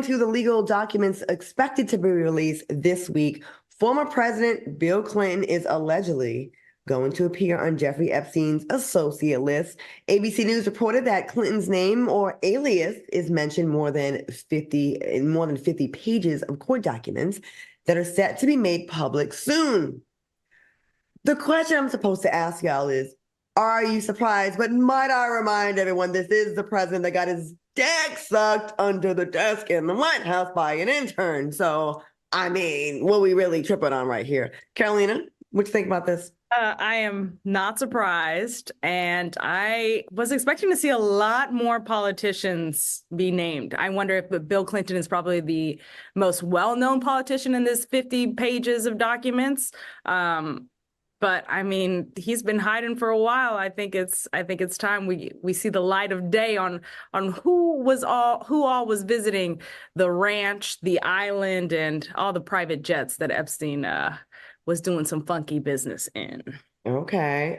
To the legal documents expected to be released this week, former President Bill Clinton is allegedly going to appear on Jeffrey Epstein's associate list. ABC News reported that Clinton's name or alias is mentioned in more than 50 pages of court documents that are set to be made public soon. The question I'm supposed to ask y'all is, are you surprised? But might I remind everyone, this is the president that got his dick sucked under the desk in the White House by an intern. So, I mean, what we really tripping on right here? Carolina, what you think about this? I am not surprised, and I was expecting to see a lot more politicians be named. I wonder if Bill Clinton is probably the most well-known politician in this 50 pages of documents. But I mean, he's been hiding for a while. I think it's time we see the light of day on who all was visiting the ranch, the island, and all the private jets that Epstein was doing some funky business in. Okay.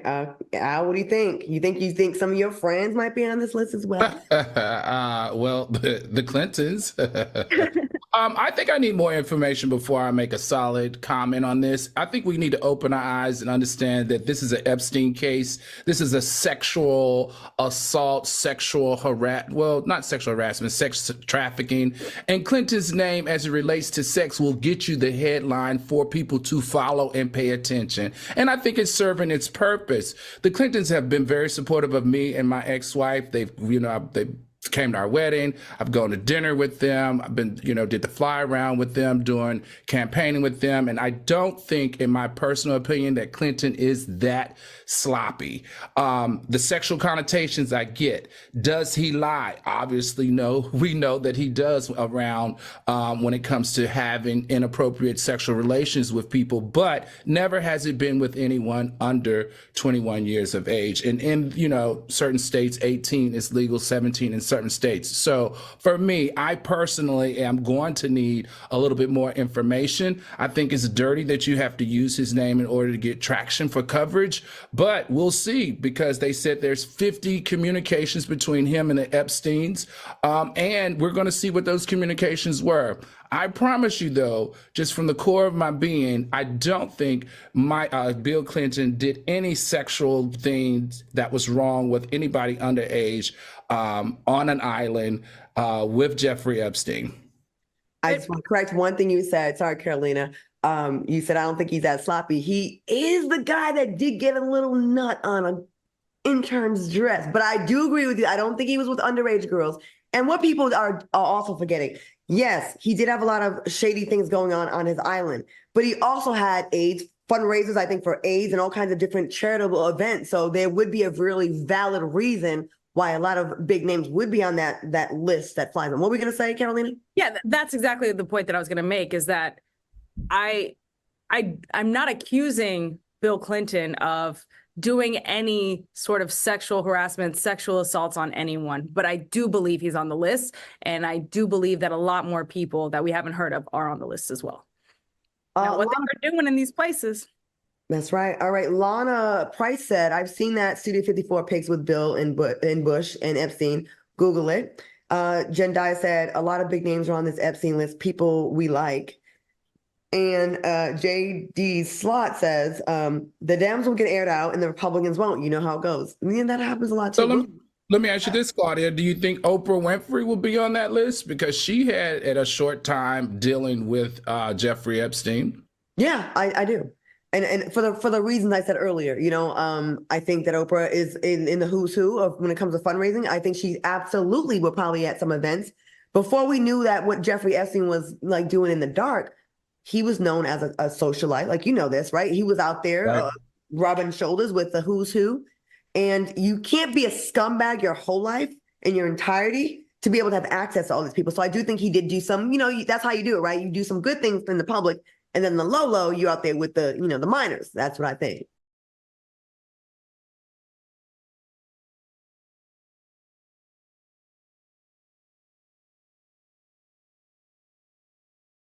Al, what do you think? You think some of your friends might be on this list as well? Well, the Clintons. I think I need more information before I make a solid comment on this. I think we need to open our eyes and understand that this is an Epstein case. This is a sexual assault, not sexual harassment, sex trafficking. And Clinton's name, as it relates to sex, will get you the headline for people to follow and pay attention. And I think it's serving its purpose. The Clintons have been very supportive of me and my ex-wife. They came to our wedding. I've gone to dinner with them. I've been, did the fly around with them, doing campaigning with them. And I don't think, in my personal opinion, that Clinton is that sloppy. The sexual connotations I get. Does he lie? Obviously, no. We know that he does around when it comes to having inappropriate sexual relations with people, but never has it been with anyone under 21 years of age. And in, certain states, 18 is legal, 17 in certain states. So for me, I personally am going to need a little bit more information. I think it's dirty that you have to use his name in order to get traction for coverage, but we'll see, because they said there's 50 communications between him and the Epsteins, and we're going to see what those communications were. I promise you, though, just from the core of my being, I don't think Bill Clinton did any sexual things that was wrong with anybody underage on an island with Jeffrey Epstein. I just want to correct one thing you said. Sorry, Carolina. You said, I don't think he's that sloppy. He is the guy that did get a little nut on an intern's dress. But I do agree with you. I don't think he was with underage girls. And what people are also forgetting, yes, he did have a lot of shady things going on his island, but he also had AIDS fundraisers, I think, for AIDS and all kinds of different charitable events. So there would be a really valid reason why a lot of big names would be on that list that flies them. What were we going to say, Carolina? Yeah, that's exactly the point that I was going to make, is that I'm not accusing Bill Clinton of doing any sort of sexual harassment, sexual assaults on anyone, but I do believe he's on the list, and I do believe that a lot more people that we haven't heard of are on the list as well. Now, what they're doing in these places. That's right. All right. Lana Price said, I've seen that Studio 54 pics with Bill and Bush and Epstein. Google it. Jen Dye said, a lot of big names are on this Epstein list, people we like. And JD Slot says, the Dems will get aired out and the Republicans won't. You know how it goes. I mean, that happens a lot too. So let me ask you this, Claudia. Do you think Oprah Winfrey will be on that list? Because she had, at a short time, dealing with Jeffrey Epstein. Yeah, I do. And for the reasons I said earlier, I think that Oprah is in the who's who of when it comes to fundraising. I think she absolutely will probably at some events. Before we knew that what Jeffrey Epstein was like doing in the dark, he was known as a socialite. Like, this, right? He was out there right, rubbing shoulders with the who's who. And you can't be a scumbag your whole life in your entirety to be able to have access to all these people. So I do think he did do some, that's how you do it, right? You do some good things in the public. And then the low, you out there with the, the minors. That's what I think.